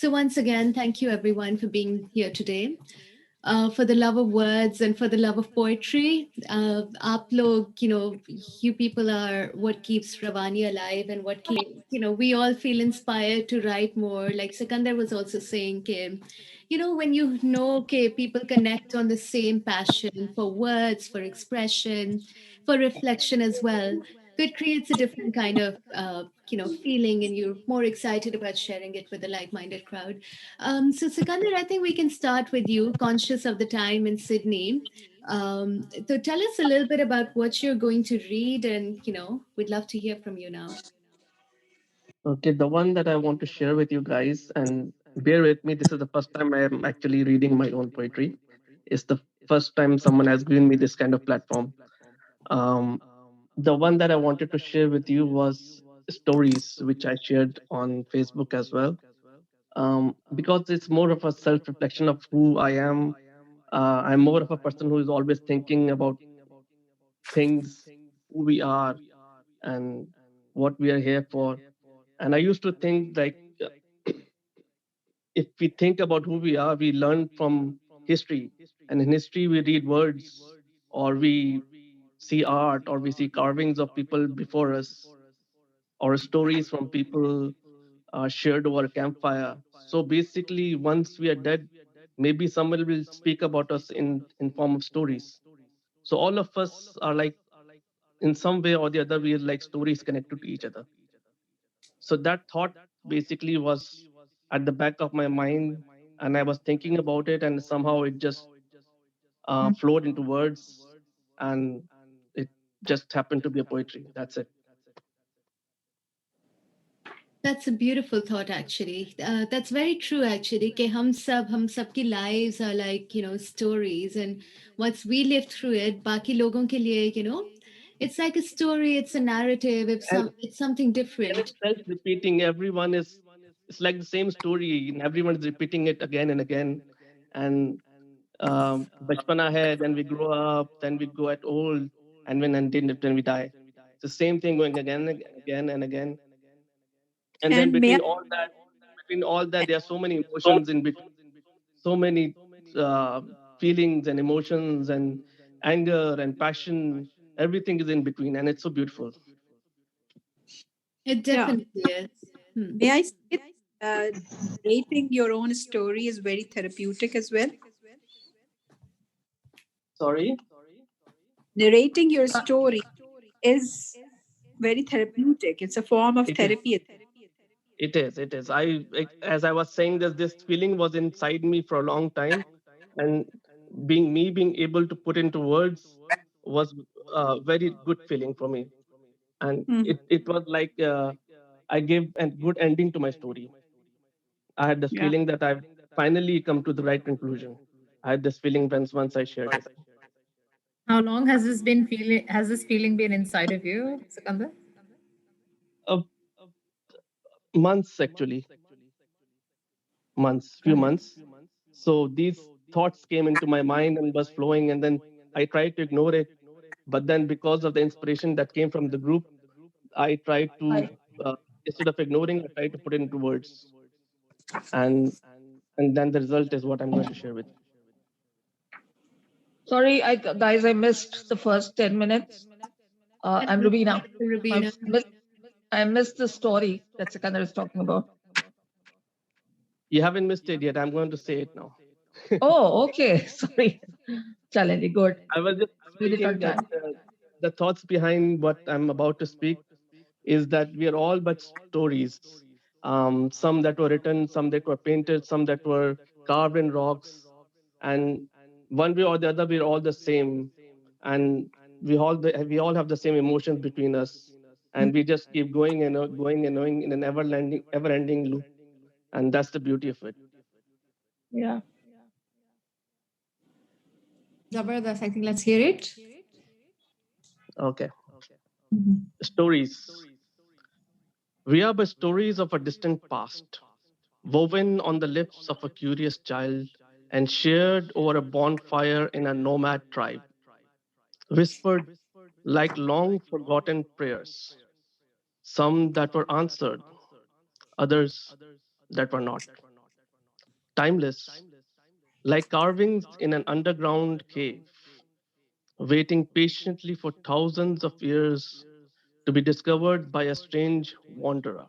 So once again, thank you everyone for being here today. For the love of words and for the love of poetry, aap log, you people are what keeps Ravani alive and what keep, we all feel inspired to write more. Like Sikandar was also saying, when people connect on the same passion for words, for expression, for reflection as well, so it creates a different kind of, feeling, and you're more excited about sharing it with a like-minded crowd. So Sikandar, I think we can start with you, conscious of the time in Sydney. So tell us a little bit about what you're going to read, and we'd love to hear from you now. Okay, the one that I want to share with you guys, and bear with me, this is the first time I am actually reading my own poetry. It's the first time someone has given me this kind of platform. Um, the one that I wanted to share with you was stories, which I shared on Facebook as well. Because it's more of a self reflection of who I am. I'm more of a person who is always thinking about things, who we are, and what we are here for. And I used to think like, if we think about who we are, we learn from history. And in history, we read words, or we see art, or we see carvings of people before us, or stories from people shared over a campfire. So basically, once we are dead, maybe someone will speak about us in form of stories. So all of us are like, in some way or the other, we are like stories connected to each other. So that thought basically was at the back of my mind, and I was thinking about it, and somehow it just flowed into words, and it just happened to be a poetry. That's it. That's a beautiful thought, actually. That's very true, actually. कि हम सब की lives are like stories, and once we live through it, बाकी लोगों के लिए it's like a story, it's a narrative, And it's something and different. it's self-repeating. Everyone is, it's like the same story, and everyone is repeating it again and again. And bachpana hai, then we grow up, then we go at old, and then we die. It's the same thing going again and again and again. And then And between all that, there are so many emotions in between, so many uh, feelings and emotions and anger and passion. Everything is in between, and it's so beautiful. It yeah, definitely is. may I say, narrating your own story is very therapeutic as well. Sorry. Narrating your story is very therapeutic. It's a form of It is. therapy. It is. It is. As I was saying, this feeling was inside me for a long time, and being able to put into words was a very good feeling for me. And Mhm. it was like I gave a good ending to my story. I had this Yeah. feeling that I've finally come to the right conclusion. I had this feeling once I shared it. How long has this been feeling? Has this feeling been inside of you, Sikandar? Uh, Months actually, months, few months. So these thoughts came into my mind and was flowing, and then I tried to ignore it. But then, because of the inspiration that came from the group, I tried to, uh, instead of ignoring, I tried to put it into words, and and then the result is what I'm going to share with you. Sorry, guys, I missed the first 10 minutes. I'm Rubina. Rubina. I missed the story that Sikandar is talking about. You haven't missed it yet. I'm going to say it now. Oh, okay. Sorry. Challenging. Good. I was just Do the speaking third that time. the thoughts behind what I'm about to speak is that we are all but stories. Some that were written, some that were painted, some that were carved in rocks, and one way or the other, we're all the same, and we all have the same emotions between us, and we just keep going and going and going in an ever-ending loop, and that's the beauty of it. Yeah. Zabardast. I think let's hear it. Okay. Stories. We are but stories of a distant past, woven on the lips of a curious child and shared over a bonfire in a nomad tribe, whispered like long forgotten prayers, some that were answered, others that were not. timeless, like carvings in an underground cave, waiting patiently for thousands of years to be discovered by a strange wanderer.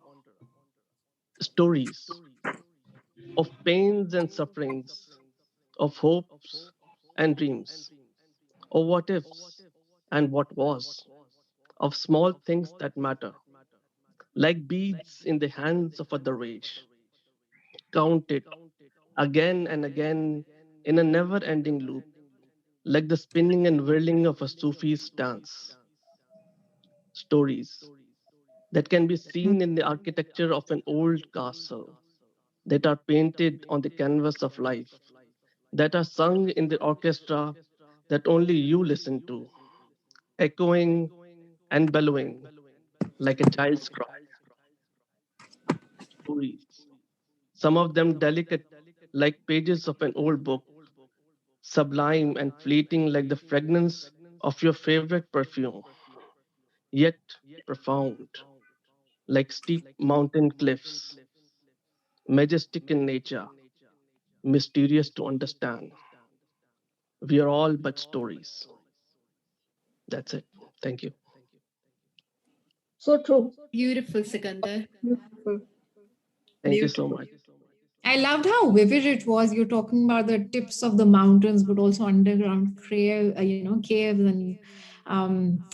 Stories of pains and sufferings, of hopes and dreams, of what ifs and what was, of small things that matter, like beads in the hands of a dervish, counted again and again in a never ending loop, like the spinning and whirling of a Sufi's dance. Stories that can be seen in the architecture of an old castle, that are painted on the canvas of life, that are sung in the orchestra that only you listen to, echoing and bellowing like a child's cry. Stories, some of them delicate like pages of an old book, sublime and fleeting like the fragrance of your favorite perfume, yet profound like steep mountain cliffs, majestic in nature, mysterious to understand. We are all but stories. That's it. Thank you. So true. Beautiful, Sikandar. Beautiful. Thank you so Beautiful. much. I loved how vivid it was. You're talking about the tips of the mountains, but also underground caves and um,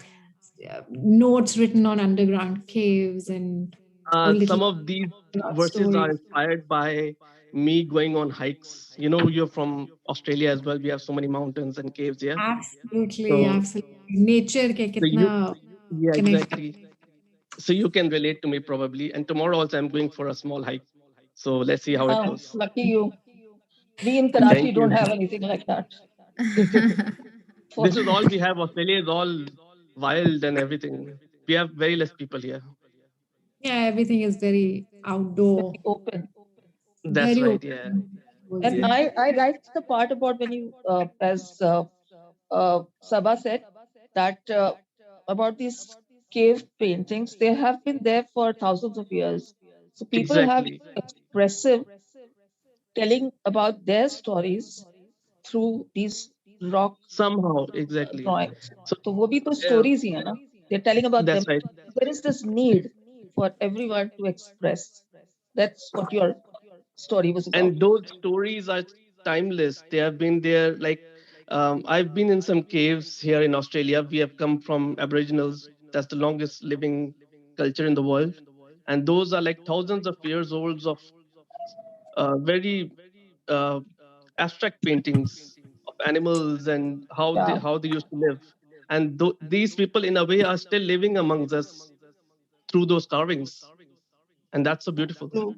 notes written on underground caves and all little Some of these verses are stories. inspired by me going on hikes. You know, you're from Australia as well. We have so many mountains and caves here. Absolutely, So, absolutely. Nature ke so you, kitna yeah, connect. exactly. So you can relate to me probably. And tomorrow also I'm going for a small hike. So let's see how it goes. Lucky you. We in Karachi Thank you. don't have anything like that. This is all we have. Australia is all wild and everything. We have very less people here. Yeah, everything is very outdoor, Open. That's very right. Yeah. open. And Yeah. I liked the part about when you, as Sabha said, that about these cave paintings, they have been there for thousands of years. So people have Exactly. expressive telling about their stories through these rock Somehow, exactly. drawings. So So वो भी तो uh, stories ही है ना? They're telling about them. that's right. There is this need for everyone to express. That's what your story was about. And those stories are timeless. They have been there. Like I've been in some caves here in Australia. We have come from Aboriginals. That's the longest living culture in the world, and those are like thousands of years old of very uh, abstract paintings of animals and Yeah. how they used to live. And these people, in a way, are still living amongst us through those carvings, and that's so beautiful. True.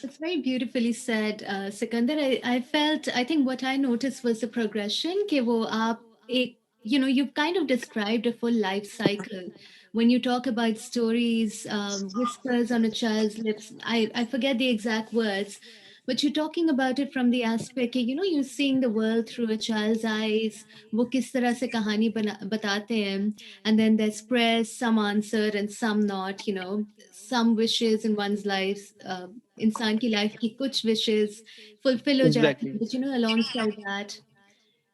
It's very beautifully said, Sikandar. I think what I noticed was the progression. कि वो आप एक, you've kind of described a full life cycle. When you talk about stories, whispers on a child's lips, I forget the exact words, but you're talking about it from the aspect, you're seeing the world through a child's eyes. वो किस तरह से कहानी बताते हैं, and then there's prayers, some answered and some not. Some wishes in one's life. इंसान की life की कुछ wishes fulfill हो जाती Exactly. हैं, but alongside that,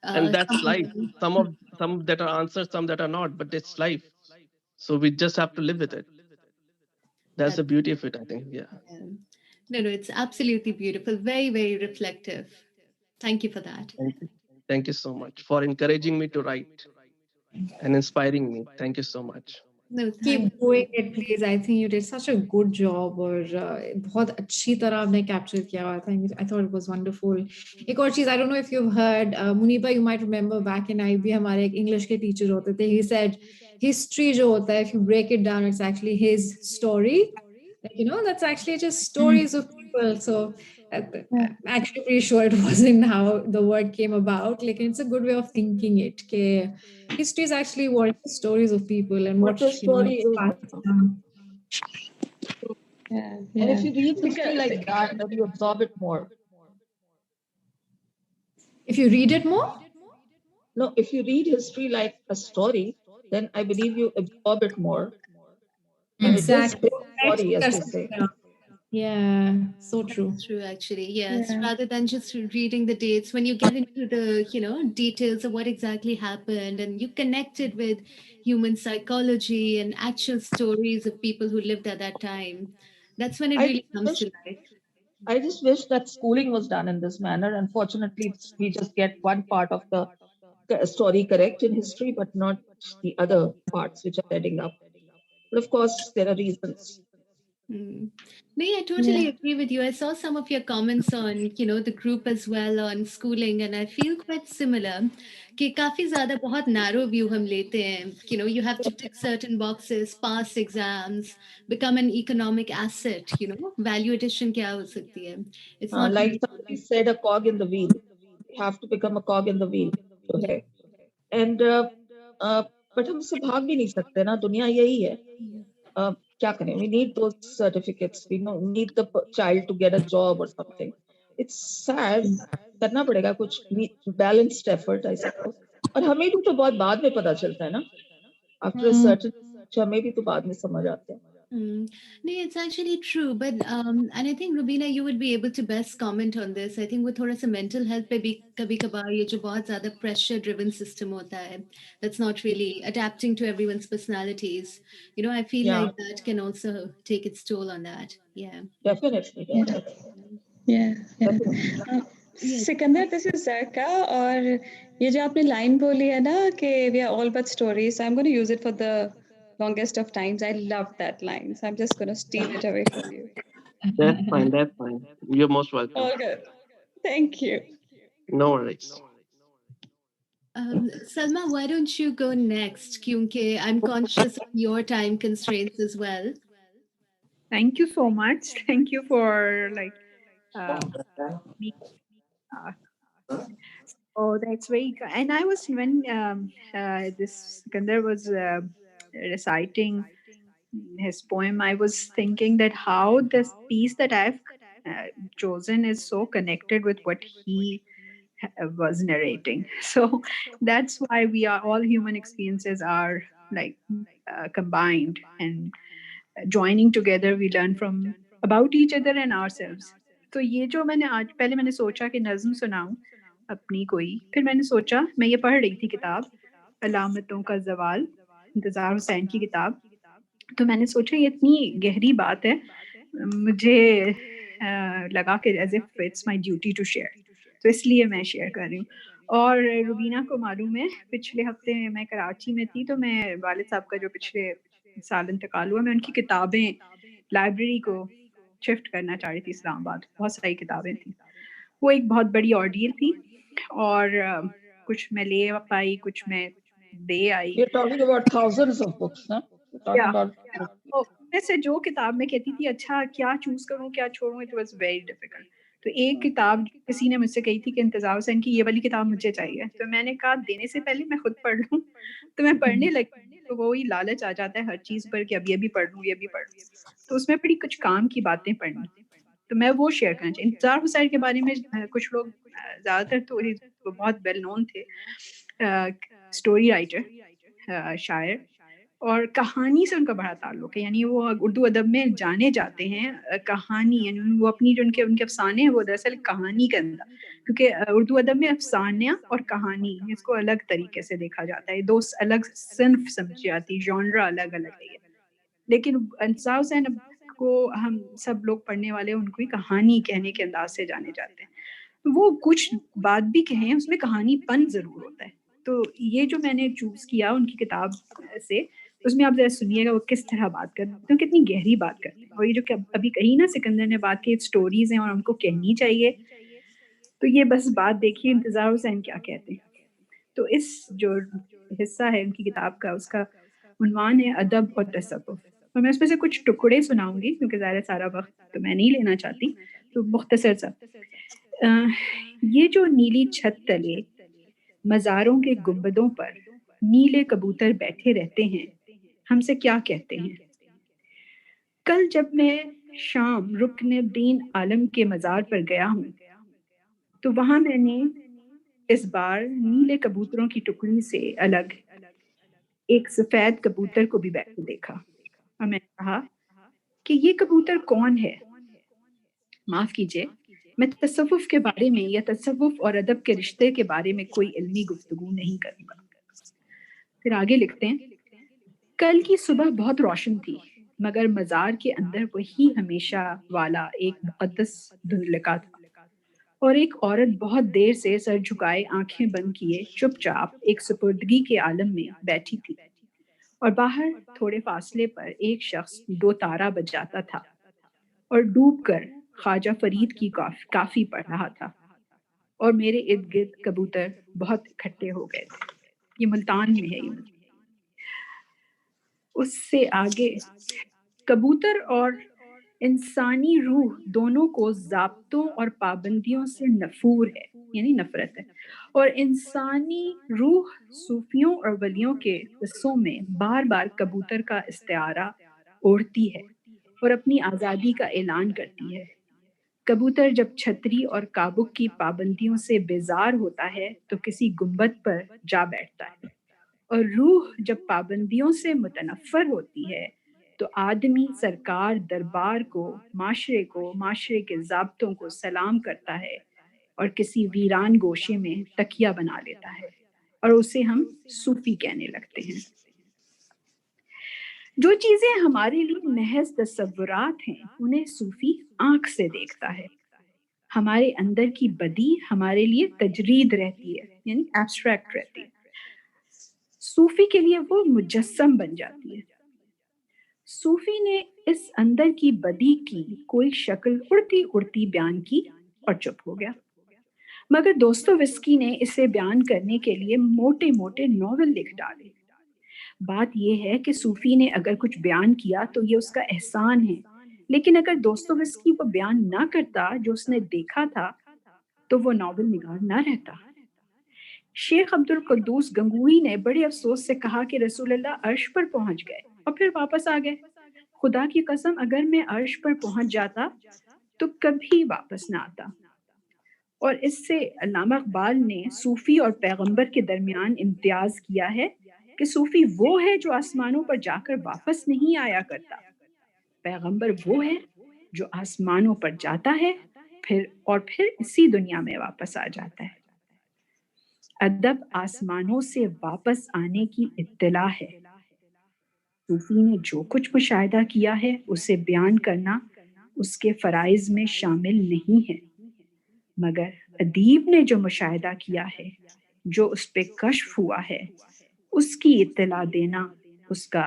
And that's some life. Some that are answers, some that are not, but it's life. So we just have to live with it. That's the that, beauty of it, I think. Yeah. no, it's absolutely beautiful, very, very reflective. Thank you for that. Thank you so much for encouraging me to write and inspiring me. Thank you so much. No, thank Keep doing it, please. I think you did such a good job और बहुत अच्छी तरह आपने capture किया हुआ था. I thought it was wonderful. एक और चीज, I don't know if you've heard, Muniba, you might remember back in IB हमारे एक English के teacher होते थे. He said history जो होता है, if you break it down, it's actually his story. Like, that's actually just stories of people. So I'm actually pretty sure it wasn't how the word came about. Like, it's a good way of thinking it. Okay, history is actually what stories of people and What what the story it's is. passed down. Yeah. And if you read history like that, then you absorb it more. If you read it more, No, if you read history like a story, then I believe you absorb it more. And it is exactly. his story, as they say. Yeah, so true. That's true, actually. Yes, rather than just reading the dates, when you get into the, details of what exactly happened, and you connected with human psychology and actual stories of people who lived at that time, that's when it I really comes wish to life. I just wish that schooling was done in this manner. Unfortunately, we just get one part of the story correct in history, but not the other parts which are adding up. But of course, there are reasons. Hmm. No, I totally agree with you. I saw some of your comments on, the group as well on schooling, and I feel quite similar. कि काफी ज़्यादा बहुत narrow view हम लेते हैं. You have to tick certain boxes, pass exams, become an economic asset. Value addition क्या हो सकती है? It's not Like really. somebody said, a cog in the wheel. You have to become a cog in the wheel. Okay. And but हम इससे भाग भी नहीं सकते ना, दुनिया यही है. क्या करें? We need those certificates. We need the child to get a job or something. It's sad. करना पड़ेगा कुछ balanced effort, I suppose. और हमें भी तो बहुत बाद में पता चलता है ना. After a certain age, हमें भी तो बाद में समझ आते हैं. No, it's actually true, but and I think Rubina, you would be able to best comment on this. I think वो थोड़ा सा mental health पे भी कभी कभार ये जो बहुत ज़्यादा pressure driven system होता है, that's not really adapting to everyone's personalities. I feel Yeah. like that can also take its toll on that. Yeah. Definitely. Yeah. Yes. Sikandar, this is Zarka, और ये जो आपने लाइन बोली है ना कि we are all but stories, I'm going to use it for the longest of times. I love that line, so I'm just going to steal it away from you. That's fine. That's fine. You're most welcome. All good. Thank you. No worries. Salma, why don't you go next? क्योंकि I'm conscious of your time constraints as well. Thank you so much. Thank you for me. Oh, that's very. And I was when this Sikandar was reciting his poem, I was thinking that how this piece that I've chosen is so connected with what he was narrating. So that's why we are all human experiences are combined and joining together. We learn from about each other and ourselves. तो ये जो मैंने आज पहले मैंने सोचा कि नज़्म सुनाऊं अपनी कोई, फिर मैंने सोचा मैं ये पढ़ रही थी किताब अलामतों का ज़वाल, इंतज़ार हुसैन की किताब. तो मैंने सोचा ये इतनी गहरी बात है, मुझे लगा कि as if it's my duty to share, तो इसलिए मैं शेयर कर रही हूँ. और रुबीना को मालूम है पिछले हफ्ते मैं कराची में थी, तो मैं वालिद साहब का जो पिछले साल इंतकाल हुआ, मैं उनकी किताबें लाइब्रेरी को शिफ्ट करना चाह रही थी इस्लामाबाद. बहुत सारी किताबें थी, वो एक बहुत बड़ी ऑर्डियल थी, और कुछ मैं ले पाई, कुछ मैं दे आई. You're talking about thousands of books, huh? You're talking about. वैसे जो किताब मैं कहती थी अच्छा क्या चूज करूं क्या छोड़ूं, इट वाज वेरी डिफिकल्ट. तो एक किताब किसी ने मुझसे कही थी कि इंतज़ार हुसैन की ये वाली किताब मुझे चाहिए, तो मैंने कहा देने से पहले मैं खुद पढ़ लूं. तो मैं पढ़ने लगी, तो वही लालच आ जाता है हर चीज पर कि अब ये भी पढ़ लूं ये भी पढ़ लूं. तो उसमें बड़ी कुछ काम की बातें पढ़नी, तो मैं वो शेयर करना चाहिए. इंतज़ार हुसैन के बारे में कुछ लोग ज़्यादातर तो बहुत वेल नोन थे, स्टोरी राइटर, शायर, और कहानी से उनका बड़ा ताल्लुक है. यानी वो उर्दू अदब में जाने जाते हैं कहानी, यानी वो अपनी जो उनके अफसाने हैं वो दरअसल कहानी के अंदर, क्योंकि उर्दू अदब में अफसाना और कहानी इसको अलग तरीके से देखा जाता है, दो अलग सिन्फ समझी जाती है, जॉनरा अलग अलग है. लेकिन इंतज़ार हुसैन को हम सब लोग पढ़ने वाले उनको ही कहानी कहने के अंदाज से जाने जाते हैं. वो कुछ बात भी कहें उसमें कहानीपन जरूर होता है. तो ये जो मैंने चूज किया उनकी किताब से, उसमें आप जरा सुनिएगा वो किस तरह बात करते हैं, कितनी गहरी बात करते हैं. और ये जो अभी कही ना सिकंदर ने बात की, स्टोरीज हैं और हमको कहनी चाहिए, तो ये बस बात देखिए इंतज़ार हुसैन क्या कहते हैं. तो इस जो हिस्सा है उनकी किताब का, उसका उन्वान है अदब और तसव्वुफ, और मैं उसमें से कुछ टुकड़े सुनाऊंगी क्योंकि ज़्यादा सारा वक्त तो मैं नहीं लेना चाहती, तो मुख्तसर सा. ये जो नीली छत तले मज़ारों के गुंबदों पर नीले कबूतर बैठे रहते हैं, हमसे क्या कहते हैं. कल जब मैं शाम रुकनुद्दीन आलम के मज़ार पर गया हूँ, तो वहाँ मैंने इस बार नीले कबूतरों की टुकड़ी से अलग एक सफ़ेद कबूतर को भी बैठे देखा, और मैंने कहा कि ये कबूतर कौन है माफ़ कीजिए, मैं तसव्वुफ़ के बारे में या तसव्वुफ़ और अदब के रिश्ते के बारे में कोई इल्मी गुफ्तगू नहीं करूँगा। फिर आगे लिखते हैं, कल की सुबह बहुत रोशन थी, मगर मज़ार के अंदर वही हमेशा वाला एक मुक़द्दस धुंधलका था और एक औरत बहुत देर से सर झुकाए आंखें बंद किए चुपचाप एक सुपुर्दगी के आलम में बैठी थी और बाहर थोड़े फासले पर एक शख्स दो तारा बजाता था और डूबकर ख्वाजा फरीद की काफी पढ़ रहा था और मेरे इर्द गिर्द कबूतर बहुत इकट्ठे हो गए थे। ये मुल्तान में है। ये उससे आगे, कबूतर और इंसानी रूह दोनों को ज़ाब्तों और पाबंदियों से नफूर है, यानी नफरत है, और इंसानी रूह सूफियों और वलियों के हिस्सों में बार बार कबूतर का इस्तिआरा ओढ़ती है और अपनी आज़ादी का ऐलान करती है। कबूतर जब छतरी और काबुक की पाबंदियों से बेजार होता है तो किसी गुंबद पर जा बैठता है, और रूह जब पाबंदियों से मुतनफ़र होती है तो आदमी सरकार दरबार को, माशरे के ज़ाब्तों को सलाम करता है और किसी वीरान गोशे में तकिया बना लेता है और उसे हम सूफी कहने लगते हैं। जो चीज़ें हमारे लिए महज तसव्वुरात हैं, उन्हें सूफी आँख से देखता है। हमारे अंदर की बदी हमारे लिए तजरीद रहती है, यानी एब्स्ट्रैक्ट रहती है। सूफी के लिए वो मुजस्सम बन जाती है। सूफी ने इस अंदर की बदी की कोई शक्ल उड़ती उड़ती बयान की और चुप हो गया, मगर दोस्तोवस्की ने इसे बयान करने के लिए मोटे मोटे नॉवेल लिख डाले। बात यह है कि सूफी ने अगर कुछ बयान किया तो ये उसका एहसान है, लेकिन अगर दोस्तोवस्की वो बयान ना करता जो उसने देखा था तो वो नॉवेल निगार ना रहता। शेख अब्दुल कुद्दूस गंगूही ने बड़े अफसोस से कहा कि रसूलुल्लाह अर्श पर पहुंच गए और फिर वापस आ गए। खुदा की कसम, अगर मैं अर्श पर पहुंच जाता तो कभी वापस ना आता। और इससे अल्लामा इकबाल ने सूफी और पैगंबर के दरमियान इम्तियाज किया है कि सूफी वो है जो आसमानों पर जाकर वापस नहीं आया करता, पैगंबर वो है जो आसमानों पर जाता है फिर इसी दुनिया में वापस आ जाता है। अदब आसमानों से वापस आने की इत्तला है। सूफी ने जो कुछ मुशाहिदा किया है उसे बयान करना उसके फराइज में शामिल नहीं है, मगर अदीब ने जो मुशाहिदा किया है, जो उस पे कश्फ हुआ है, उसकी इत्तला देना उसका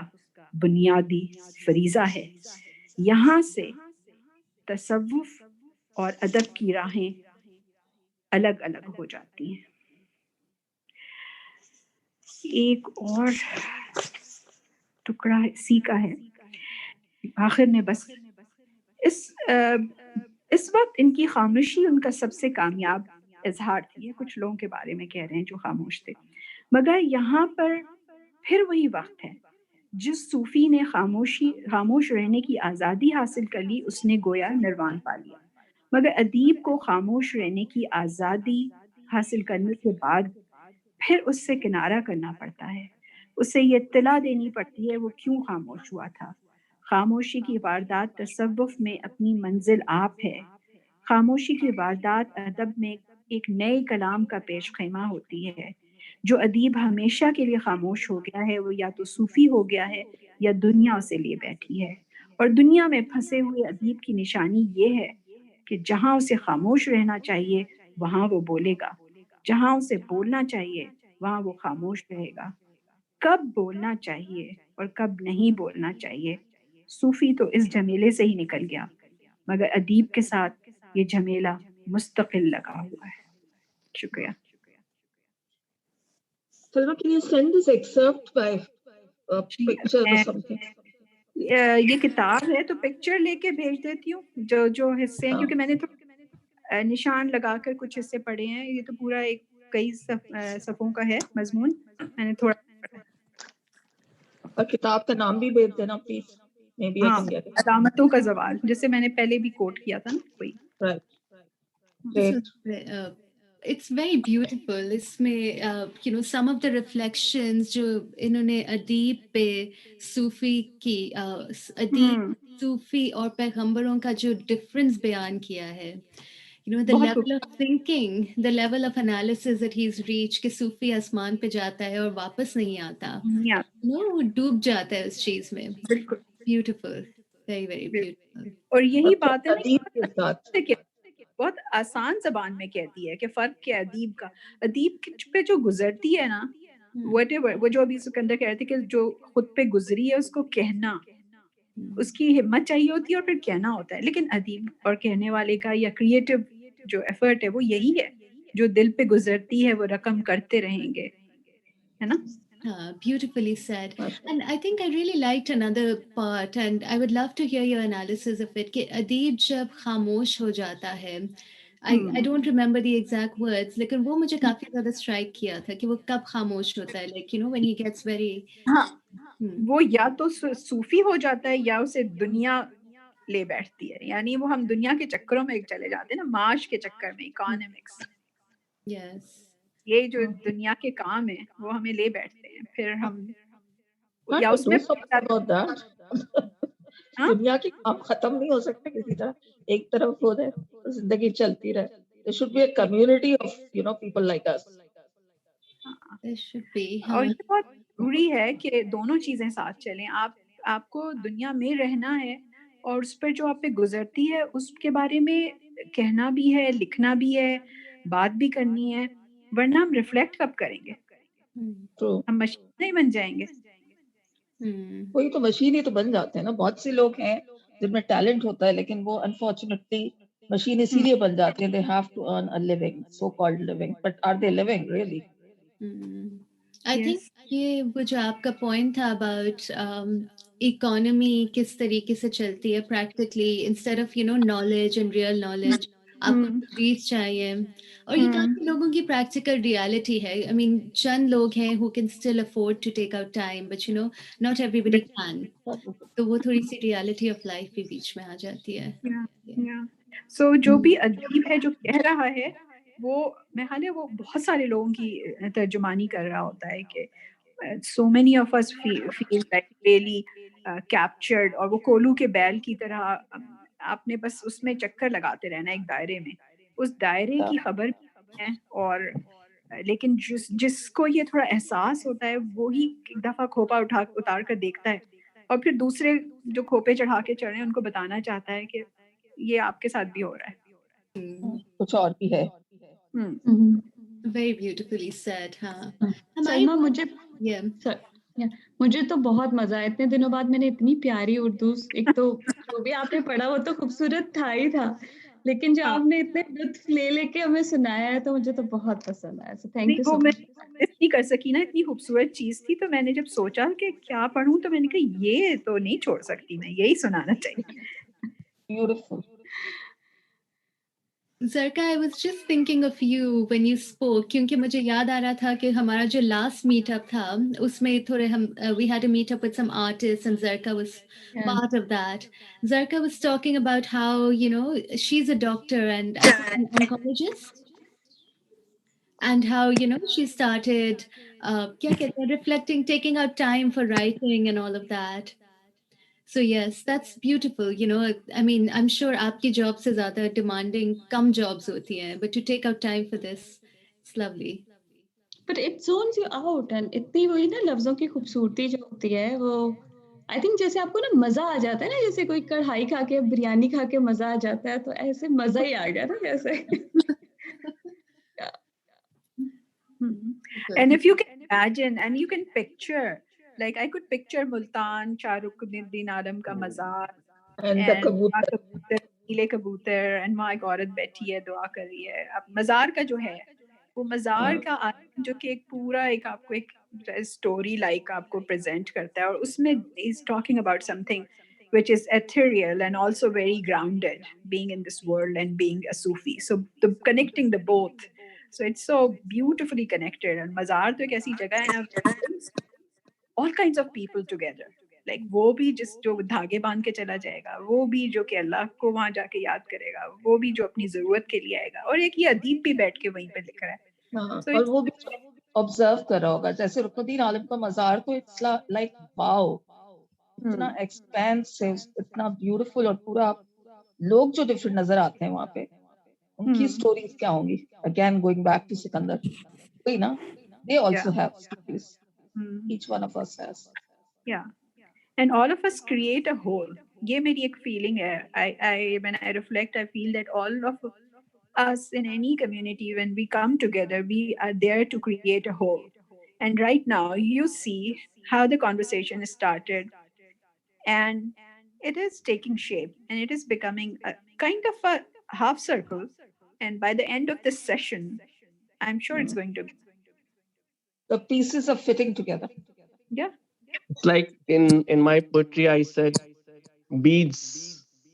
बुनियादी फरीजा है। यहाँ से तसव्वुफ और अदब की राहें अलग अलग हो जाती हैं। एक और टुकड़ा इसी का है आखिर में। बस इस वक्त इनकी खामोशी उनका सबसे कामयाब इजहार थी। ये कुछ लोगों के बारे में कह रहे हैं जो खामोश थे, मगर यहाँ पर फिर वही वक्त है जिस सूफी ने खामोश रहने की आज़ादी हासिल कर ली, उसने गोया निर्वाण पा लिया। मगर अदीब को खामोश रहने की आज़ादी हासिल करने के बाद फिर उससे किनारा करना पड़ता है, उसे ये इत्तला देनी पड़ती है वो क्यों खामोश हुआ था। खामोशी की वारदात तसव्वुफ में अपनी मंजिल आप है। खामोशी की वारदात अदब में एक नए कलाम का पेश खैमा होती है। जो अदीब हमेशा के लिए खामोश हो गया है वो या तो सूफी हो गया है या दुनिया उसे लिए बैठी है। और दुनिया में फंसे हुए अदीब की निशानी ये है कि जहाँ उसे खामोश रहना चाहिए वहाँ वो बोलेगा, जहाँ उसे बोलना चाहिए वहाँ वो खामोश रहेगा। कब बोलना चाहिए और कब नहीं बोलना चाहिए, सूफी तो इस झमेले से ही निकल गया, मगर अदीब के साथ ये झमेला मुस्तकिल लगा हुआ है। शुक्रिया। Salma, can you send this excerpt by picture or something? ये किताब है तो पिक्चर लेके भेज देती हूँ जो हिस्से हैं, क्योंकि मैंने तो निशान लगाकर कुछ हिस्से पढ़े हैं। ये तो पूरा एक कई सफ़ों का है मजमून, मैंने थोड़ा। और किताब का नाम भी भेज देना please. Maybe I can get it. अलामतों का ज़वाल, जिसे मैंने पहले भी कोट किया था ना, वही। Right. Great. it's very beautiful. इसमें you know, some of the reflections जो इन्होंने अदीब पे सूफी की अदीब सूफी और पैगंबरों का जो डिफरेंस बयान किया है, you know, the बहुत level of thinking, the level of analysis that he's reached कि सूफी आसमान पे जाता है और वापस नहीं आता, खूबसूरत, you know, वो डूब जाता है उस चीज में. बिल्कुल. Beautiful, very very beautiful. और यही और बात है ना, अदीब के साथ बहुत आसान जबान में कहती है कि फर्क क्या है अदीब का. अदीब पे जो गुजरती है ना, whatever, वो जो अभी सिकंदर कह रहे थे कि जो खुद पे गुजरी है उसको कहना, उसकी हिम्मत चाहिए होती है और फिर कहना होता है. लेकिन अदीब और कहने वाले का या क्रिएटिव जो एफर्ट है वो यही है, जो दिल पे गुजरती है वो रकम करते रहेंगे, है ना? Beautifully said. And I think I really liked another part, and I would love to hear your analysis of it. कि अदीब जब खामोश हो जाता है, I don't remember the exact words, लेकिन वो मुझे काफी ज्यादा स्ट्राइक किया था कि वो कब खामोश होता है, like you know when he gets very हाँ, वो या तो सूफी हो जाता है या उसे दुनिया ले बैठती है. यानी वो हम दुनिया के चक्करों में चले जाते हैं ना, माश के चक्कर में, इकोनॉमिक्स. yes. ये जो दुनिया के काम है वो हमें ले बैठते हैं, फिर हम Can't या we उसमें do something about that? हाँ? दुनिया के काम खत्म नहीं हो सकते किसी तरह, एक तरफ हो जाए तो जिंदगी चलती रहे. There should be a community of, you know, people like us. There should be. और ये बहुत जरूरी है कि दोनों चीजें साथ चलें. आपको दुनिया में रहना है और उस पर जो आप पे गुजरती है उसके बारे में कहना भी है, लिखना भी है, बात भी करनी है, वरना हम रिफ्लेक्ट कब करेंगे? True. हम मशीन नहीं बन जाएंगे. वही तो, मशीन ही तो बन जाते हैं ना. बहुत से लोग हैं जिनमें टैलेंट होता है लेकिन वो अनफॉर्चुनेटली मशीन इसीलिए बन जाते हैं. They have to earn a living, so-called living, but are they living really? I think ये वो जो आपका पॉइंट था अबाउट इकोनॉमी किस तरीके से चलती है practically, instead of you know knowledge and real knowledge, आपको रीच चाहिए. और ये काफी लोगों की प्रैक्टिकल रियलिटी है. आई मीन चंद लोग हैं who can still afford to take out time, but you know not everybody can. तो वो थोड़ी सी रियलिटी ऑफ लाइफ भी बीच में आ जाती है. So जो भी अदीब है जो कह रहा है वो मैं हाल वो बहुत सारे लोगों की तर्जुमानी कर रहा होता है कि so many of us feel like really captured, और वो कोलू के बैल की तरह आपने बस उसमें चक्कर लगाते रहना एक दायरे में, उस दायरे की खबर है. और लेकिन जिसको ये थोड़ा एहसास होता है वो ही एक दफा खोपा उतार कर देखता है और फिर दूसरे जो खोपे चढ़ा के चढ़े हैं उनको बताना चाहता है कि ये आपके साथ भी हो रहा है. कुछ और भी है. Very beautifully said. हाँ. सलमा, मुझे तो बहुत मजा आया. इतने दिनों बाद मैंने इतनी प्यारी उर्दू, एक तो जो भी आपने पढ़ा वो तो खूबसूरत था ही था, लेकिन जो आपने इतने लुत्फ लेके हमें सुनाया है तो मुझे तो बहुत पसंद आया. So thank you so much. इतनी कर सकी ना, इतनी खूबसूरत चीज थी, तो मैंने जब सोचा कि क्या पढूं तो मैंने कहा ये तो नहीं छोड़ सकती, मैं यही सुनाना चाहिए. Beautiful. Zarka, I was just thinking of you when you spoke, क्योंकि मुझे याद आ रहा था कि हमारा जो last meetup था उसमें थोड़े हम we had a meetup with some artists and Zarka was part of that. Zarka was talking about how, you know, she's a doctor and an oncologist, and how, you know, she started reflecting, taking out time for writing and all of that. So yes, that's beautiful. You know, I mean, I'm sure आपकी job से ज़्यादा demanding कम jobs होती हैं, but to take out time for this, it's lovely. But it zones you out, and इतनी वही ना लफ्जों की खूबसूरती जो होती है वो, I think जैसे आपको ना मजा आ जाता है ना, जैसे कोई कढ़ाई खा के बिरयानी खा के मजा आ जाता है, तो ऐसे मजा ही आ गया ना जैसे. And if you can imagine and you can picture, like I could picture Multan, Charukuddin Alam ka mazar, and the kabutar, नीले कबूतर, and वहाँ एक औरत बैठी है दुआ कर रही है. अब मजार का जो है वो मजार का आलम जो कि एक पूरा एक आपको एक स्टोरी लाइक आपको प्रेजेंट करता है, और उसमें is talking about something which is ethereal and also very grounded, being in this world and being a Sufi. So connecting the both. So it's so beautifully connected. And Mazar to एक ऐसी जगह है, all kinds of people together. Like वो भी जिस जो धागे बांध के चला जाएगा, वो भी जो कि अल्लाह को वहां जाके याद करेगा, वो भी जो अपनी जरूरत के लिए आएगा, और एक ये अदीब भी बैठ के वहीं पे लिख रहा है. हाँ, So और it's वो भी ऑब्जर्व कर रहा होगा. जैसे रुकनुद्दीन आलम का मजार तो इट्स लाइक वाओ, इतना एक्सपेंसिव, इतना ब्यूटीफुल, और पूरा लोग जो डिफरेंट नजर आते हैं वहां पे, उनकी स्टोरीज क्या होंगी. Again going back to Sikandar, वही ना, they also have stories, each one of us has. yeah, and all of us create a whole. ये मेरी एक feeling है. I when I reflect, I feel that all of us in any community, when we come together, we are there to create a whole. And right now, you see how the conversation started, and it is taking shape, and it is becoming a kind of a half circle. And by the end of this session, I'm sure it's going to be, The pieces are fitting together. yeah. It's like in my poetry, I said beads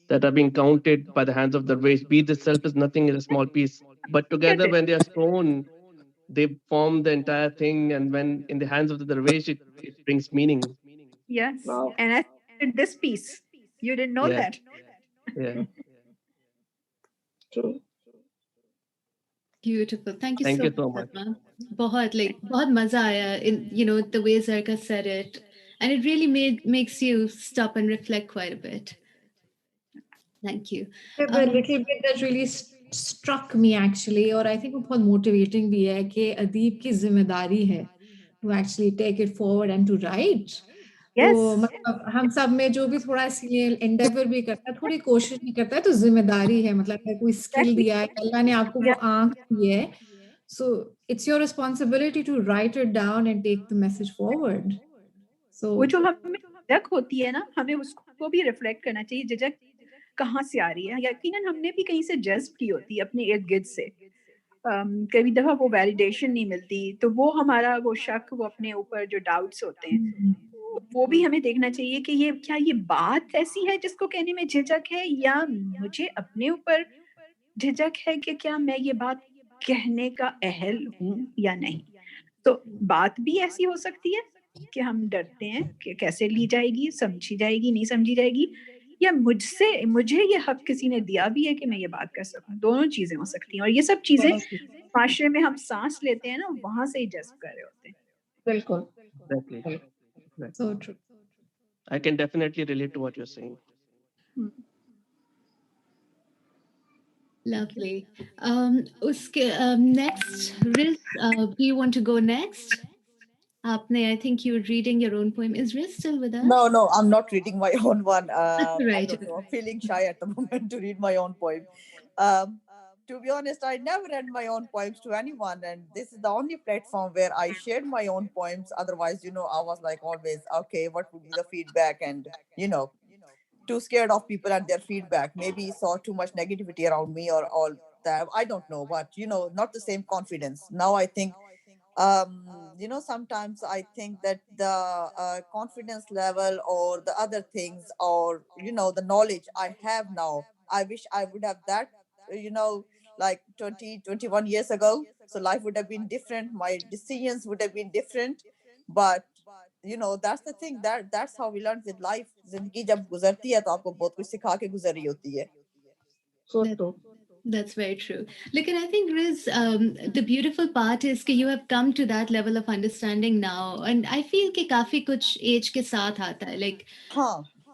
that are being counted by the hands of the race. Beads itself is nothing, is a small piece, but together when they are thrown, they form the entire thing. And when in the hands of the dervish, it brings meaning. Yes. Wow. And I did this piece. You didn't know Yeah. that. Yeah. True. Beautiful. Thank you Thank so you so much, much. Salma. बहुत मजा आया in the way Zarka said it, and it really makes you stop and reflect quite a bit. Thank you. The little bit that really struck me actually, और I think वो बहुत motivating भी है कि अदीब की जिम्मेदारी है to actually take it forward and to write. Yes. तो मतलब हम सब में जो भी थोड़ा सी एंडेवर भी करता है, थोड़ी कोशिश भी करता है, तो जिम्मेदारी है. मतलब अगर कोई स्किल दिया है, अल्लाह ने आपको वो आंख दी है, so it's your responsibility to write it down and take the message forward. So वो जो हमें झिझक होती है ना, हमें उसको भी रिफ्लेक्ट करना चाहिए. झिझक कहाँ से आ रही है? यकीनन हमने भी कहीं से जज्ब की होती है अपने इर्द गिर्द से. कई दफा वो वैलिडेशन नहीं मिलती, तो वो हमारा वो शक, वो अपने ऊपर जो डाउट्स होते हैं, वो भी हमें देखना चाहिए कि ये क्या ये बात ऐसी है जिसको कहने में झिझक है, या मुझे अपने ऊपर झिझक है कि क्या मैं ये बात कहने का अहल हूँ या नहीं. तो बात भी ऐसी हो सकती है कि हम डरते हैं कि कैसे ली जाएगी, समझी जाएगी, नहीं समझी जाएगी, या मुझे ये हक किसी ने दिया भी है कि मैं ये बात कर सकूं. दोनों चीजें हो सकती हैं, और ये सब चीजें माशरे में हम सांस लेते हैं ना, वहां से ही जज्ब कर रहे होते हैं. बिल्कुल. Exactly. so true. I can definitely relate to what you're saying. Lovely. Next, Riz, do you want to go next? I think you were reading your own poem. Is Riz still with us? No, I'm not reading my own one. I Right. don't know. I'm feeling shy at the moment to read my own poem. To be honest, I never read my own poems to anyone, and this is the only platform where I shared my own poems. Otherwise, I was like always, okay, what would be the feedback? And, too scared of people and their feedback. Maybe saw too much negativity around me or all that. I don't know, but, not the same confidence. Now I think sometimes I think that the confidence level or the other things, or the knowledge I have now, I wish I would have that like 21 years ago. So life would have been different, my decisions would have been different. But that's the thing, that's how we learn with life. Zindagi jab guzarti hai to aapko bahut kuch sikha ke guzari hoti hai. So true. That's very true. Look, and I think, Riz, the beautiful part is that you have come to that level of understanding now. And I feel कि काफी कुछ age के साथ आता है. Like,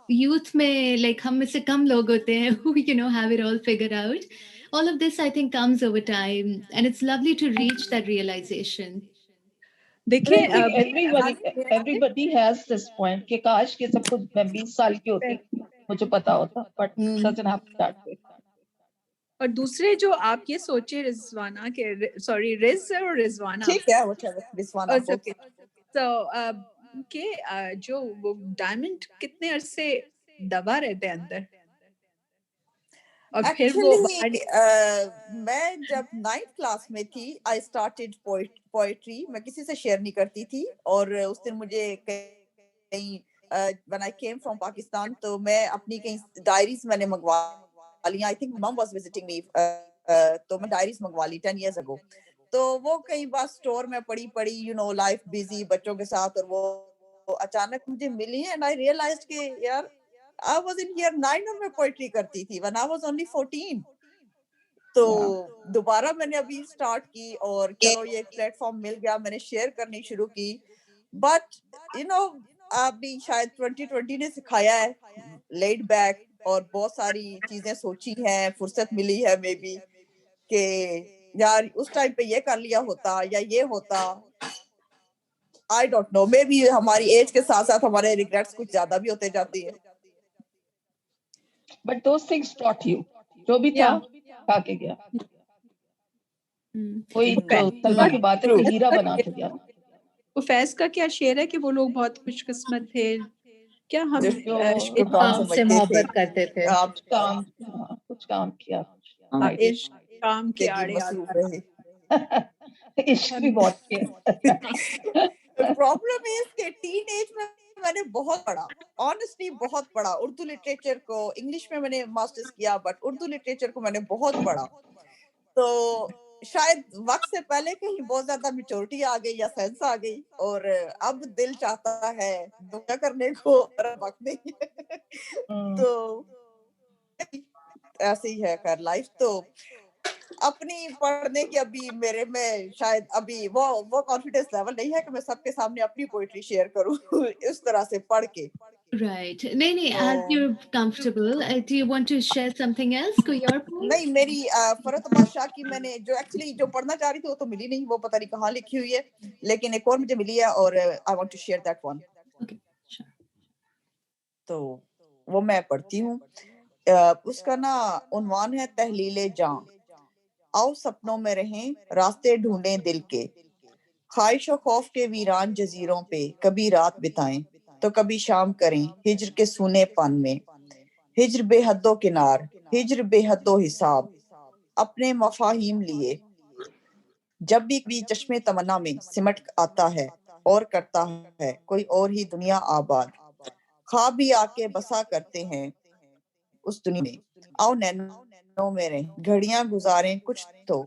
youth में, like, हम में से कम लोग होते हैं who, have it all figured out. All of this, I think, comes over time. And it's lovely to reach that realization. देखिए, everybody has this point कि काश कि सब कुछ मैं 20 साल की होती मुझे पता होता, but doesn't happen that way. और दूसरे जो आप ये सोचे रिजवाना के, सॉरी रिज और रिजवाना, ठीक है, रिजवाना, तो के जो वो डायमंड कितने अरसे दबा रहते हैं अंदर, और फिर वो मैं जब 9th क्लास में थी, आई स्टार्टेड पोएट्री. मैं किसी से शेयर नहीं करती थी, और उस दिन मुझे कहीं when I came from Pakistan, तो मैं अपनी कहीं डायरीज मैंने मंगवा ली. I think mum was visiting me, तो मैं डायरीज मंगवा ली 10 years ago. तो वो कई बार स्टोर में पड़ी लाइफ बिजी बच्चों के साथ, और वो अचानक मुझे मिली एंड आई रियलाइज्ड कि यार I was in year 9 और मैं पोएट्री करती थी when I was only 14. तो दोबारा मैंने अभी स्टार्ट की और चलो ये एक प्लेटफॉर्म मिल गया, मैंने शेयर करनी शुरू की. बट यू नो अभी शायद 2020 ने सिखाया है लेड बैक और बहुत सारी चीजें सोची हैं, फुर्सत मिली है मे बी कि यार उस टाइम पे ये कर लिया होता या ये होता. I don't know, may be हमारी एज के साथ साथ हमारे रिग्रेट्स कुछ ज्यादा भी होते जाती है. But those things taught you. जो भी था खा के गया. कोई तो तलवा की बात है कोई हीरा बना के गया. फैज का क्या शेर है कि वो लोग बहुत खुशकिस्मत थे, क्या हम जो काम से मोहब्बत करते थे, आप कुछ काम किया, इश्क काम के आड़े मसरूफ रहे. इश्क भी बहुत किया. प्रॉब्लम इज कि टीनेज में मैंने बहुत पढ़ा, ऑनेस्टली बहुत पढ़ा. उर्दू लिटरेचर को, इंग्लिश में मैंने मास्टर्स किया बट उर्दू लिटरेचर को मैंने बहुत पढ़ा. तो शायद वक्त से पहले कहीं बहुत ज्यादा मैच्योरिटी आ गई या सेंस आ गई और अब दिल चाहता है दुनिया करने को और वक्त नहीं है. तो ऐसे ही है कर लाइफ. तो अपनी पढ़ने की अभी मेरे में शायद अभी वो कॉन्फिडेंस लेवल नहीं है कि मैं सबके सामने अपनी पोएट्री शेयर करूं इस तरह से पढ़ के. Right. नहीं, as you're comfortable, do you want to share something else? कोई और point? नहीं, मेरी फरहत अब्बास शाह की मैंने जो एक्चुअली जो पढ़ना चाह रही थी वो तो मिली नहीं, वो पता नहीं कहाँ लिखी हुई है, लेकिन एक और मुझे मिली है और I want to share that one. Okay, sure. तो वो मैं पढ़ती हूँ. उसका ना उन्वान है तहलीले जां. आओ सपनों में रहें, रास्ते ढूंढें दिल के, ख्वाहिश और खौफ के वीरान जजीरों पे कभी रात बिताएं तो कभी शाम करें हिज्र के सूने पन में. हिज्र बेहद्दो किनार, हिज्र बेहद्दो हिसाब, अपने मफाहिम लिए जब भी चश्मे तमन्ना में सिमट आता है और करता है कोई और ही दुनिया आबाद. ख्वाब भी आके बसा करते हैं उस दुनिया में. आओ नैनों में रहें, घड़ियां गुजारें कुछ तो,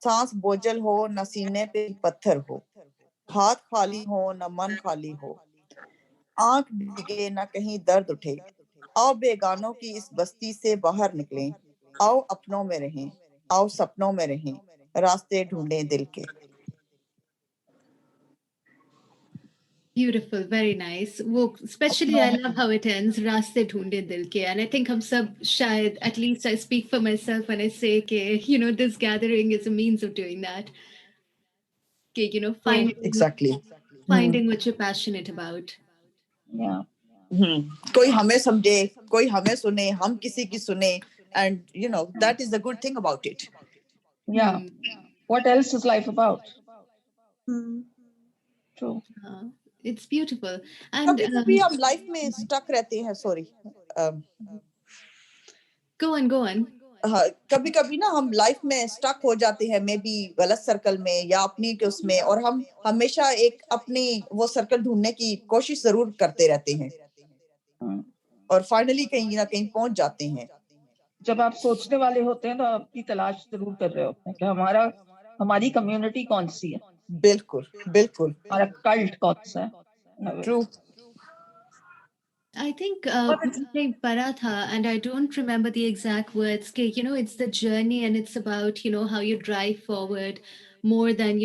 सांस बोझल हो न सीने पे पत्थर हो, हाथ खाली हो न मन खाली हो, आंख भीगे न कहीं दर्द उठे. आओ बेगानों की इस बस्ती से बाहर निकलें, आओ अपनों में रहें, आओ सपनों में रहें, रास्ते ढूंढें दिल के. Beautiful, very nice. वो especially I love how it ends. रास्ते ढूंढे दिल के, and I think हम सब शायद, at least I speak for myself when I say कि you know this gathering is a means of doing that. कि you know finding what you're passionate about. Yeah. कोई हमें समझे, कोई हमें सुने, हम किसी की सुने, and you know that is the good thing about it. Yeah. What else is life about? True. It's beautiful. And कभी हम लाइफ में स्टक रहते हैं. Sorry, go on. कभी कभी ना हम लाइफ में स्टक हो जाते हैं, मे बी गलत सर्कल में या अपनी के उसमें, और हम हमेशा एक अपनी वो सर्कल ढूंढने की कोशिश जरूर करते रहते हैं और फाइनली कहीं ना कहीं पहुंच जाते हैं. जब आप सोचने वाले होते हैं तो आप अपनी तलाश जरूर कर रहे होते हैं कि हमारी कम्युनिटी कौन सी है. बिल्कुल बिल्कुल. हमारा कल्ट कौन सा है. True. I think पढ़ा था, and I don't remember the exact words. You know, it's the journey, and it's about how you drive forward more than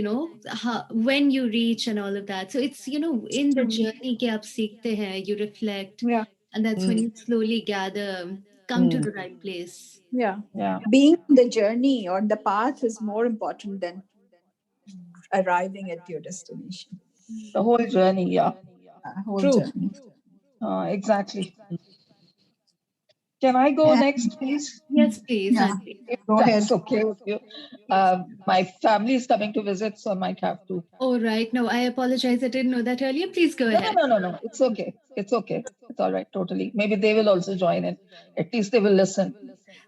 when you reach and all of that. So it's in the journey के आप सीखते हैं, you reflect, and that's when you slowly come to the right place. Yeah. Being on the journey or the path is more important than arriving at your destination. The whole journey, yeah. Whole journey. Exactly. Can I go next, please? Yes, please. Yeah. Go ahead. Okay with you. My family is coming to visit, so I might have to. Oh, right. No, I apologize. I didn't know that earlier. Please go ahead. No. It's okay. It's okay. It's all right. Totally. Maybe they will also join in. At least they will listen.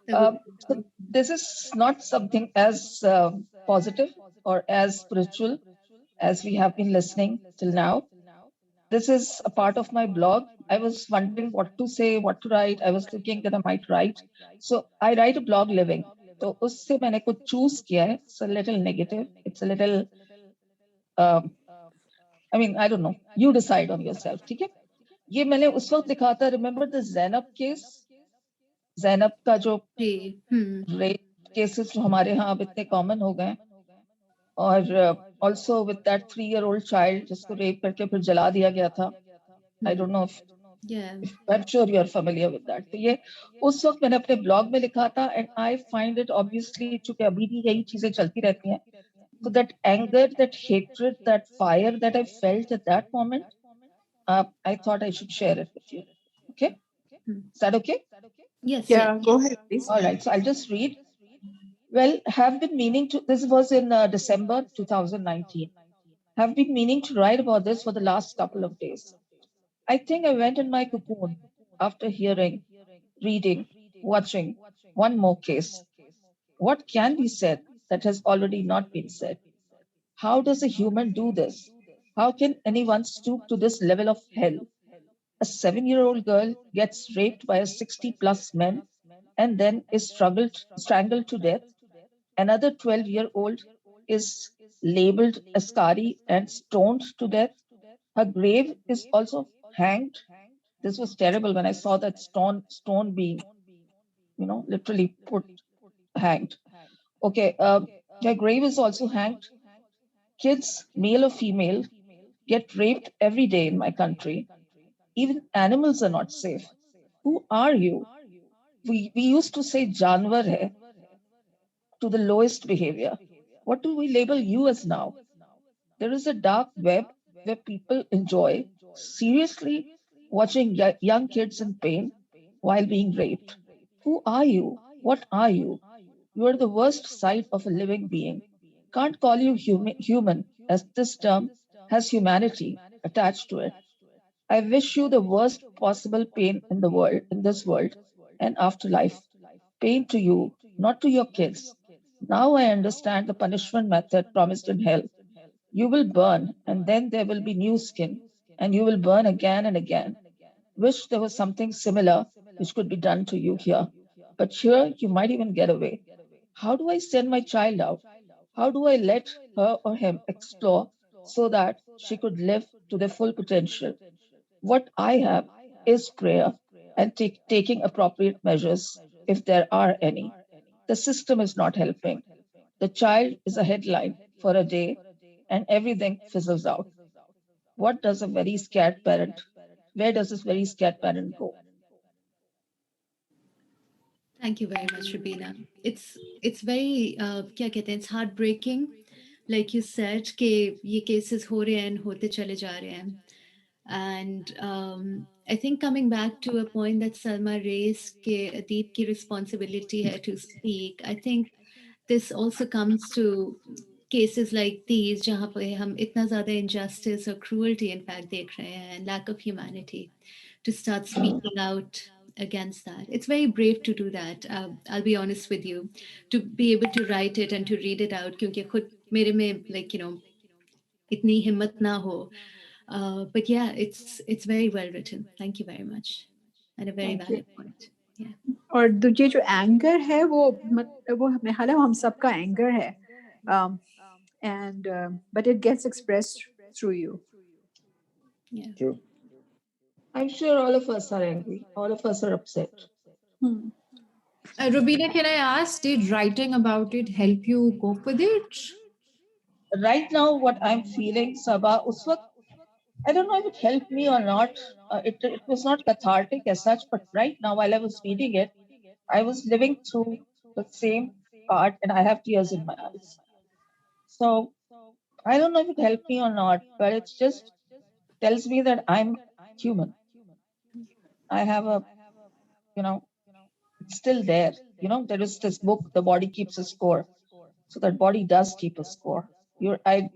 So this is not something as positive or as spiritual as we have been listening till now. This is a part of my blog. I was wondering what to say, what to write. I was thinking that I might write. So I write a blog living. So usse maine kuch choose kiya hai. It's a little negative. It's a little I mean, I don't know. You decide on yourself. ठीक है? ये मैंने उस वक्त लिखा था. Remember the Zainab case? Zainab का जो जी, rape cases जो हमारे यहाँ अब इतने common हो गए. और also with that 3-year-old child जिसको rape करके फिर जला दिया गया था. I don't know if yeah. I'm sure you're familiar with that. तो ये उस वक्त मैंने अपने blog में लिखा था, and I find it obviously चूंकि अभी भी यही चीजें चलती रहती हैं. So that anger, that hatred, that fire that I felt at that moment, I thought I should share it with you. Okay? Is that okay? Yes, Yeah, go ahead, please. All right. So I'll just read. Well, have been meaning to, this was in December 2019. Have been meaning to write about this for the last couple of days. I think I went in my cocoon after hearing, reading, watching one more case. What can be said that has already not been said? How does a human do this? How can anyone stoop to this level of hell? A 7-year-old girl gets raped by a 60-plus man and then is strangled to death. Another 12-year-old is labeled Askari and stoned to death. Her grave is also hanged. This was terrible when I saw that stone being, literally put hanged. Okay, her grave is also hanged. Kids, male or female, get raped every day in my country. Even animals are not safe. Who are you? We used to say janwar hai to the lowest behavior. What do we label you as now? There is a dark web where people enjoy seriously watching young kids in pain while being raped. Who are you? What are you? You are the worst sight of a living being. Can't call you human, as this term has humanity attached to it. I wish you the worst possible pain in the world, in this world and afterlife. Pain to you, not to your kids. Now I understand the punishment method promised in hell. You will burn, and then there will be new skin, and you will burn again and again. Wish there was something similar which could be done to you here. But here you might even get away. How do I send my child out? How do I let her or him explore so that she could live to their full potential? What I have is prayer and taking appropriate measures if there are any. The system is not helping. The child is a headline for a day and everything fizzles out. What does a very scared parent, where does this very scared parent go? Thank you very much, Rabina. It's very क्या कहते हैं, it's heartbreaking, like you said, कि ये cases हो रहे हैं, होते चले जा रहे हैं. And I think coming back to a point that Salma raised, कि अदीब की responsibility है to speak. I think this also comes to cases like these, जहाँ पे हम इतना ज़्यादा injustice or cruelty in fact देख रहे हैं, and lack of humanity, to start speaking out against that. It's very brave to do that. I'll be honest with you, to be able to write it and to read it out, क्योंकि खुद मेरे में, like, इतनी हिम्मत ना हो. But yeah, it's very well written. Thank you very much, and a very valid point. Yeah. और दूसरी जो एंगर है वो मेरे ख्याल है हम सबका एंगर है, and but it gets expressed through you. Yeah. True. I'm sure all of us are angry. All of us are upset. Rubina, can I ask, did writing about it help you cope with it? Right now, what I'm feeling, Sabah, us waqt, I don't know if it helped me or not. It was not cathartic as such, but right now, while I was reading it, I was living through the same part and I have tears in my eyes. So I don't know if it helped me or not, but it just tells me that I'm human. I have a, it's still there. There is this book, The Body Keeps a Score. So that body does keep a score. I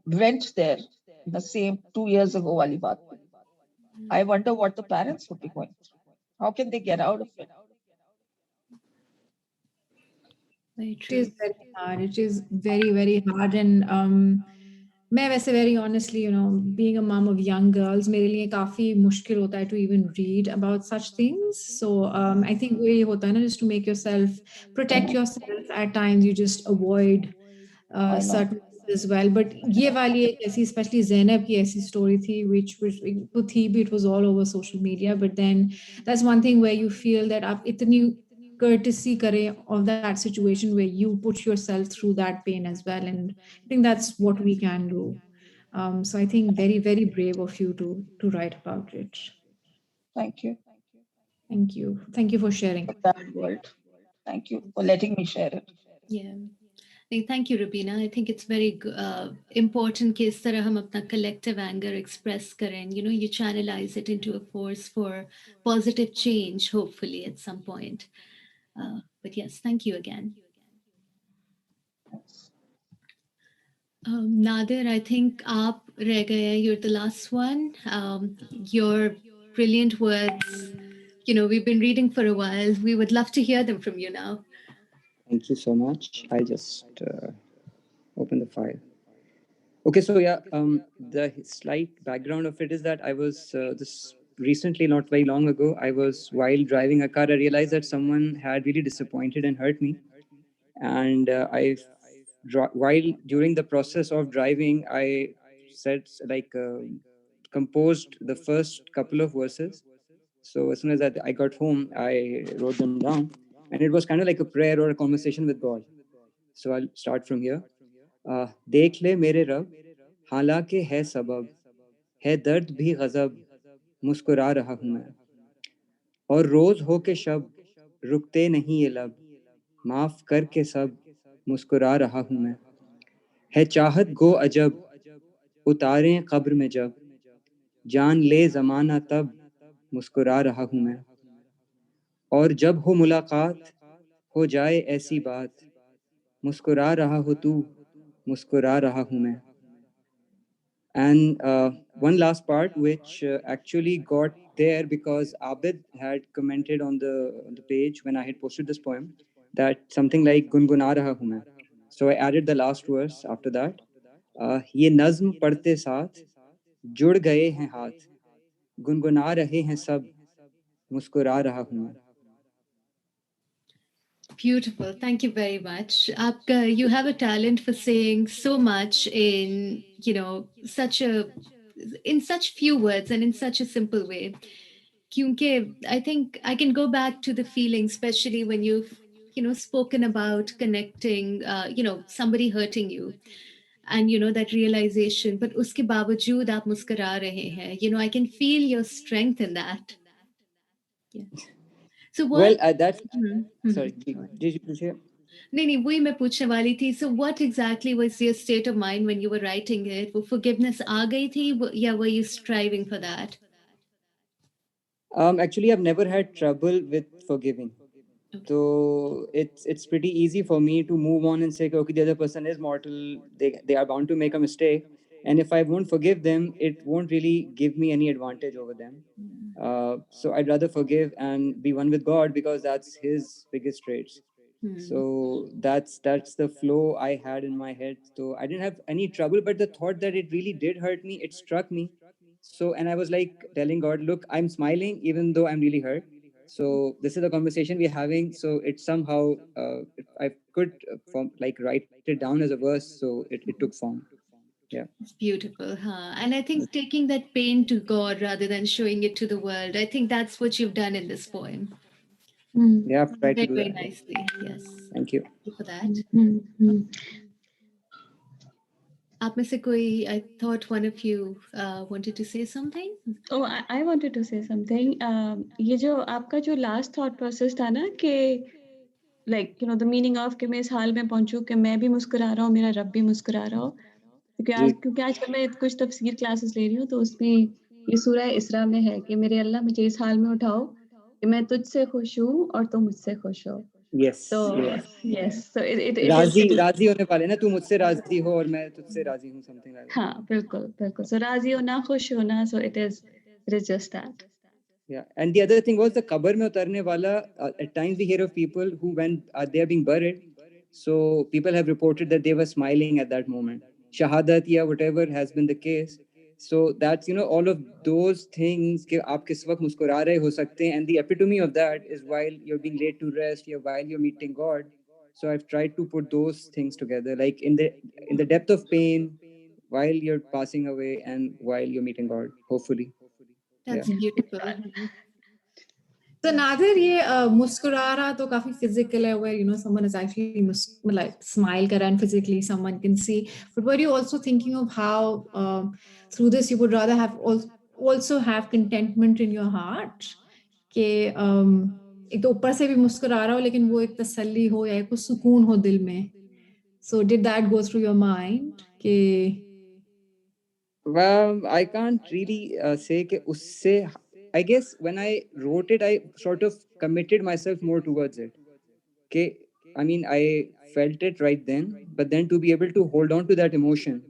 went there the same 2 years ago, wali baat. I wonder what the parents would be going through. How can they get out of it? Very It true. is very hard. It is very, very hard. And मैं वैसे very honestly, being a mom of young girls, मेरे लिए काफी मुश्किल होता है to even read about such things. So I think वही होता है ना, just to make yourself, protect yourself at times, you just avoid certain as well. But یہ والی ایک ایسی اسپیشلی زینب کی ایسی اسٹوری تھی which تھی بھی, it was all over social media, but then that's one thing where you feel that آپ اتنی courtesy کریں of that situation where you put yourself through that pain as well, and I think that's what we can do. So I think very, very brave of you to write about it. Thank you. Thank you for sharing. That world. Thank you for letting me share it. Yeah. Thank you, Rubina. I think it's very important کہ اس طرح ہم اپنا collective anger express کریں. You channelize it into a force for positive change, hopefully, at some point. But yes, thank you again. Nadir, I think aap reh gaye. You're the last one. Your brilliant words, we've been reading for a while. We would love to hear them from you now. Thank you so much. I just open the file. Okay, so yeah, the slight background of it is that I was this recently, not very long ago, I was while driving a car, I realized that someone had really disappointed and hurt me. And while during the process of driving, I said composed the first couple of verses. So as soon as I got home, I wrote them down, and it was kind of like a prayer or a conversation with God. So I'll start from here. دیکھ لے میرے رب حالانکہ ہے سبب ہے درد بھی غضب مسکرا رہا ہوں میں اور روز ہو کے شب رکتے نہیں یہ لب معاف کر کے سب مسکرا رہا ہوں میں ہے چاہت گو عجب اتاریں قبر میں جب جان لے زمانہ تب مسکرا رہا ہوں میں اور جب ہو ملاقات ہو جائے ایسی بات مسکرا رہا ہو تو مسکرا رہا ہوں میں. And one last part which actually got there because Abid had commented on the page when I had posted this poem that something like گنگنا رہا ہوں میں. So I added the last verse after that. یہ نظم پڑھتے ساتھ جڑ گئے ہیں ہاتھ گنگنا رہے ہیں سب مسکرا رہا ہوں میں. Beautiful. Thank you very much. You have a talent for saying so much in such few words and in such a simple way. Kyunki I think I can go back to the feeling, especially when you've spoken about connecting, somebody hurting you, and that realization. But uske bawajood aap muskura rahe hain. I can feel your strength in that. Yeah. So what? Well, that's sorry. Did you push it? نہیں وہی میں پوچھنے والی تھی. So what exactly was your state of mind when you were writing it? وہ forgiveness آ گئی تھی یا were you striving for that? Actually, I've never had trouble with forgiving. So it's pretty easy for me to move on and say, okay, the other person is mortal. They are bound to make a mistake. And if I won't forgive them, it won't really give me any advantage over them. So I'd rather forgive and be one with God because that's His biggest traits. So that's the flow I had in my head. So I didn't have any trouble, but the thought that it really did hurt me, it struck me. So, and I was like telling God, look, I'm smiling even though I'm really hurt. So this is the conversation we're having. So it somehow, I could write it down as a verse. So it took form. Yeah. It's beautiful, huh? And I think taking that pain to God rather than showing it to the world, I think that's what you've done in this poem. Yeah, I've tried to do very that. Nicely. Yes. Thank you. Thank you for that. آپ میں سے کوئی, I thought one of you wanted to say something. Oh, I wanted to say something. یہ جو آپ کا جو last thought process تھا نا کہ the meaning of کہ میں اس حال میں پہنچوں کہ میں بھی مسکرا رہا ہوں میرا رب بھی مسکرا رہا ہو, کیونکہ آج کل میں کچھ تفسیر کلاسز لے رہی ہوں تو اس میں یہ سورہ اسراء میں ہے کہ میرے اللہ مجھے اس حال میں اٹھاؤ کہ میں تجھ سے خوش ہوں اور تو مجھ سے خوش ہو. Yes. So yes, so it راضی ہونے والے نا, تو مجھ سے راضی ہو اور میں تجھ سے راضی ہوں, something like that. ہاں بالکل بالکل. So راضی ہونا خوش ہونا, so it is just that. Yeah, and the other thing was the قبر میں اترنے والا. At times we hear of people who when they are being buried, so people have reported that they were smiling at that moment. Shahadat ya whatever has been the case. So that's all of those things کہ آپ کس وقت مسکرا رہے ہو سکتے ہیں, and the epitome of that is while you're being laid to rest, while you're meeting God. So I've tried to put those things together, like in the depth of pain, while you're passing away and while you're meeting God, hopefully. That's beautiful. So Nadir, ये मुस्कुराना तो काफी physical है, where you know someone is actually like smile कर रहा and physically someone can see. But were you also thinking of how through this you would rather have also have contentment in your heart? कि एक तो ऊपर से भी मुस्कुरा रहा हो लेकिन वो एक तसल्ली हो या एक सुकून हो दिल में. So did that go through your mind? कि Well, I can't really say कि उससे. I guess when I wrote it, I sort of committed myself more towards it. Okay, I mean, I felt it right then, but then to be able to hold on to that emotion,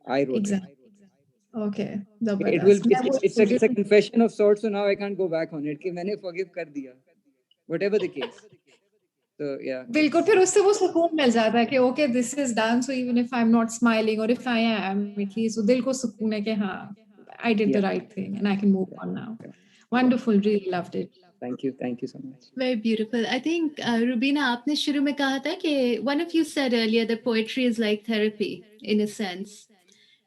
I wrote exactly. Okay, it. It will. It's a confession of sorts. So now I can't go back on it. कि मैंने forgive कर दिया, whatever the case. So yeah. बिल्कुल, फिर उससे वो सुकून मिल जाता है कि okay, this is done. So even if I'm not smiling, or if I am, at least वो दिल को सुकून है कि हाँ, I did the right thing and I can move on now. Wonderful, really loved it. Thank you so much. Very beautiful. I think Rubina, आपने शुरू में कहा था कि one of you said earlier that poetry is like therapy in a sense.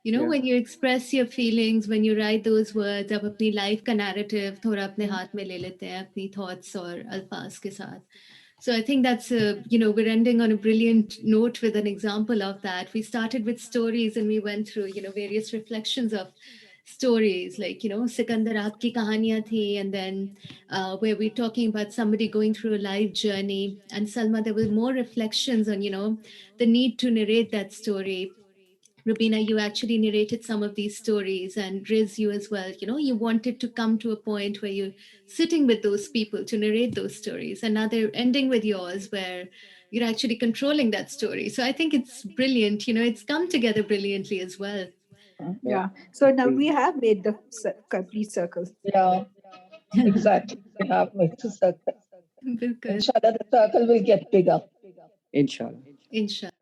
You know, when you express your feelings, when you write those words, आप अपनी life का narrative थोड़ा अपने हाथ में ले लेते हैं अपनी thoughts और अल्फाज के साथ. So I think that's we're ending on a brilliant note with an example of that. We started with stories and we went through various reflections of stories, like Sikandar Aap ki kahaniyan thi, and then where we're talking about somebody going through a life journey, and Salma, there were more reflections on the need to narrate that story. Rubina, you actually narrated some of these stories, and Riz, you as well. You wanted to come to a point where you're sitting with those people to narrate those stories, and now they're ending with yours where you're actually controlling that story. So I think it's brilliant. It's come together brilliantly as well. Yeah. So now we have made the complete circle. Yeah, exactly. We have made the circle. Bilkul. Inshallah, the circle will get bigger. Inshallah. Inshallah.